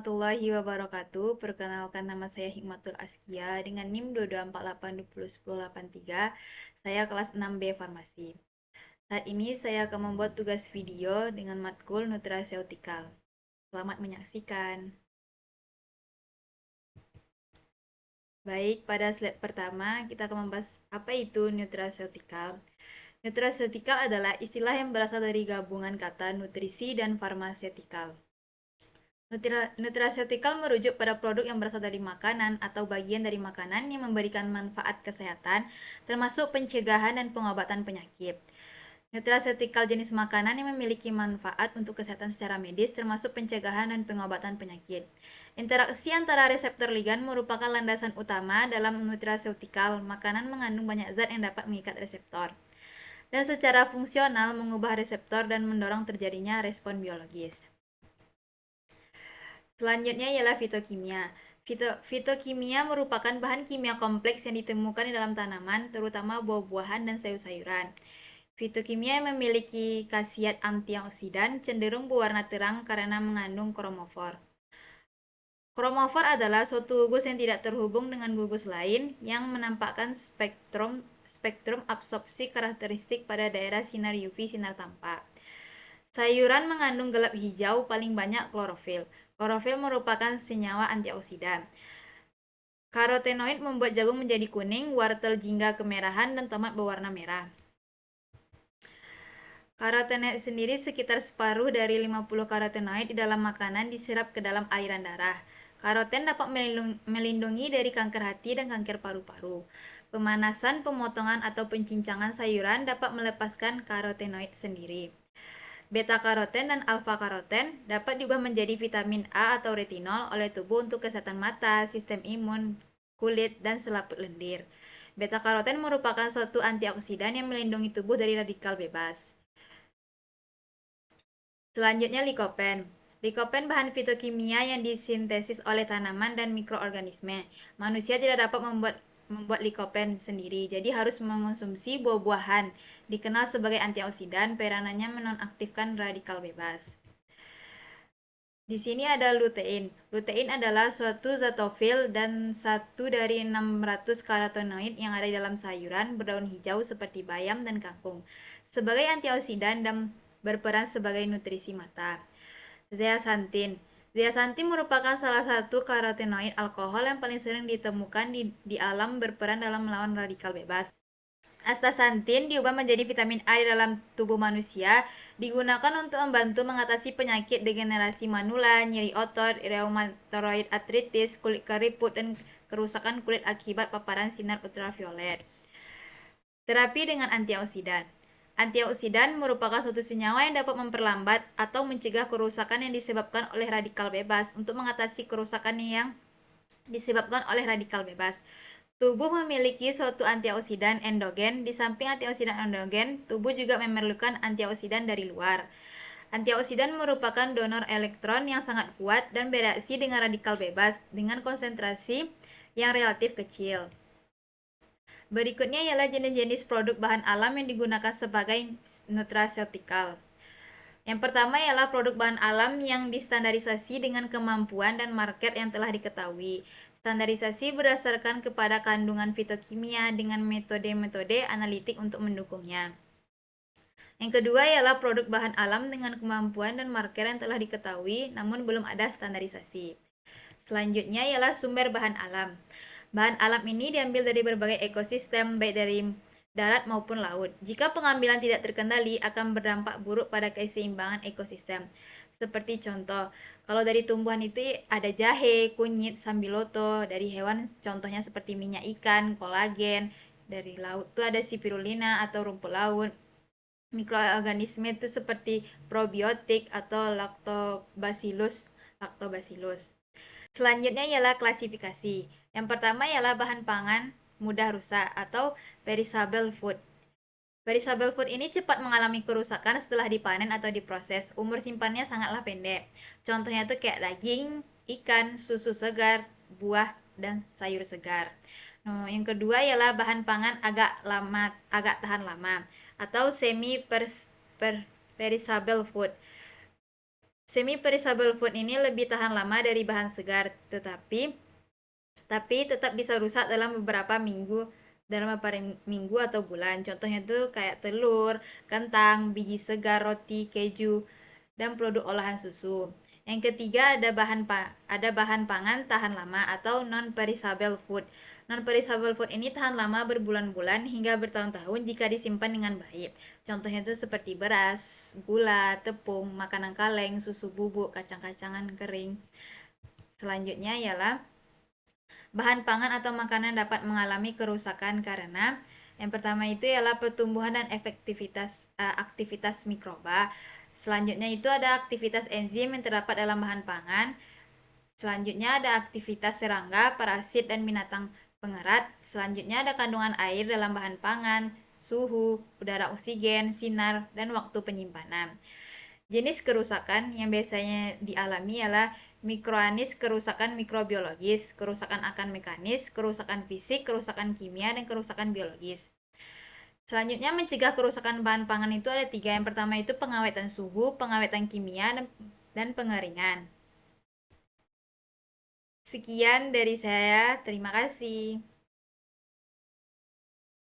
warahmatullahi wabarakatuh. Perkenalkan, nama saya Hikmatul Askia dengan NIM 2248201083. Saya kelas 6B Farmasi. Saat ini saya akan membuat tugas video dengan matkul nutraseutikal. Selamat menyaksikan. Baik, pada slide pertama kita akan membahas apa itu nutraseutikal. Nutraseutikal adalah istilah yang berasal dari gabungan kata nutrisi dan farmaseutikal. Nutraseutikal merujuk pada produk yang berasal dari makanan atau bagian dari makanan yang memberikan manfaat kesehatan, termasuk pencegahan dan pengobatan penyakit. Nutraseutikal jenis makanan yang memiliki manfaat untuk kesehatan secara medis, termasuk pencegahan dan pengobatan penyakit. Interaksi antara reseptor ligan merupakan landasan utama dalam nutraseutikal. Makanan mengandung banyak zat yang dapat mengikat reseptor, dan secara fungsional mengubah reseptor dan mendorong terjadinya respon biologis. Selanjutnya ialah fitokimia. Fitokimia merupakan bahan kimia kompleks yang ditemukan di dalam tanaman, terutama buah-buahan dan sayur-sayuran. Fitokimia memiliki khasiat antioksidan, cenderung berwarna terang karena mengandung kromofor. Kromofor adalah suatu gugus yang tidak terhubung dengan gugus lain yang menampakkan spektrum absorpsi karakteristik pada daerah sinar UV sinar tampak. Sayuran mengandung gelap hijau, paling banyak klorofil. Klorofil merupakan senyawa antioksidan. Karotenoid membuat jagung menjadi kuning, wortel jingga kemerahan, dan tomat berwarna merah. Karotenoid sendiri sekitar separuh dari 50 karotenoid di dalam makanan diserap ke dalam aliran darah. Karoten dapat melindungi dari kanker hati dan kanker paru-paru. Pemanasan, pemotongan, atau pencincangan sayuran dapat melepaskan karotenoid sendiri. Beta-karoten dan alfa-karoten dapat diubah menjadi vitamin A atau retinol oleh tubuh untuk kesehatan mata, sistem imun, kulit, dan selaput lendir. Beta-karoten merupakan suatu antioksidan yang melindungi tubuh dari radikal bebas. Selanjutnya likopen. Likopen bahan fitokimia yang disintesis oleh tanaman dan mikroorganisme. Manusia tidak dapat membuat likopen sendiri, jadi harus mengonsumsi buah-buahan. Dikenal sebagai antioksidan, peranannya menonaktifkan radikal bebas. Di sini ada lutein. Lutein adalah suatu zatofil dan satu dari 600 karotenoid yang ada di dalam sayuran berdaun hijau seperti bayam dan kangkung. Sebagai antioksidan dan berperan sebagai nutrisi mata. Zeaxanthin. Zeaxanthin merupakan salah satu karotenoid alkohol yang paling sering ditemukan di alam, berperan dalam melawan radikal bebas. Astaxanthin diubah menjadi vitamin A di dalam tubuh manusia, digunakan untuk membantu mengatasi penyakit degenerasi manula, nyeri otot, rheumatoid arthritis, kulit keriput, dan kerusakan kulit akibat paparan sinar ultraviolet. Terapi dengan antioksidan. Antioksidan merupakan suatu senyawa yang dapat memperlambat atau mencegah kerusakan yang disebabkan oleh radikal bebas. Untuk mengatasi kerusakan yang disebabkan oleh radikal bebas, tubuh memiliki suatu antioksidan endogen. Di samping antioksidan endogen, tubuh juga memerlukan antioksidan dari luar. Antioksidan merupakan donor elektron yang sangat kuat dan bereaksi dengan radikal bebas dengan konsentrasi yang relatif kecil. Berikutnya ialah jenis-jenis produk bahan alam yang digunakan sebagai nutraseutikal. Yang pertama ialah produk bahan alam yang distandarisasi dengan kemampuan dan market yang telah diketahui. Standarisasi berdasarkan kepada kandungan fitokimia dengan metode-metode analitik untuk mendukungnya. Yang kedua ialah produk bahan alam dengan kemampuan dan marker yang telah diketahui namun belum ada standarisasi. Selanjutnya ialah sumber bahan alam. Bahan alam ini diambil dari berbagai ekosistem, baik dari darat maupun laut. Jika pengambilan tidak terkendali, akan berdampak buruk pada keseimbangan ekosistem. Seperti contoh, kalau dari tumbuhan itu ada jahe, kunyit, sambiloto. Dari hewan contohnya seperti minyak ikan, kolagen. Dari laut itu ada spirulina atau rumput laut. Mikroorganisme itu seperti probiotik atau lactobacillus. Selanjutnya ialah klasifikasi. Yang pertama ialah bahan pangan mudah rusak atau perishable food. Perishable food ini cepat mengalami kerusakan setelah dipanen atau diproses. Umur simpannya sangatlah pendek. Contohnya itu kayak daging, ikan, susu segar, buah, dan sayur segar. Nah, yang kedua ialah bahan pangan agak tahan lama atau perishable food. Semi perishable food ini lebih tahan lama dari bahan segar, tetapi tetap bisa rusak dalam beberapa minggu atau bulan. Contohnya tuh kayak telur, kentang, biji segar, roti, keju, dan produk olahan susu. Yang ketiga ada bahan pangan tahan lama atau non perishable food. Non perishable food ini tahan lama berbulan-bulan hingga bertahun-tahun jika disimpan dengan baik. Contohnya itu seperti beras, gula, tepung, makanan kaleng, susu bubuk, kacang-kacangan kering. Selanjutnya ialah bahan pangan atau makanan dapat mengalami kerusakan karena yang pertama itu ialah pertumbuhan dan aktivitas mikroba. Selanjutnya itu ada aktivitas enzim yang terdapat dalam bahan pangan. Selanjutnya ada aktivitas serangga, parasit, dan binatang pengerat. Selanjutnya ada kandungan air dalam bahan pangan, suhu, udara oksigen, sinar, dan waktu penyimpanan. Jenis kerusakan yang biasanya dialami ialah mikroanis, kerusakan mikrobiologis, kerusakan akan mekanis, kerusakan fisik, kerusakan kimia, dan kerusakan biologis. Selanjutnya mencegah kerusakan bahan pangan itu ada 3. Yang pertama itu pengawetan suhu, pengawetan kimia, dan pengeringan. Sekian dari saya, terima kasih.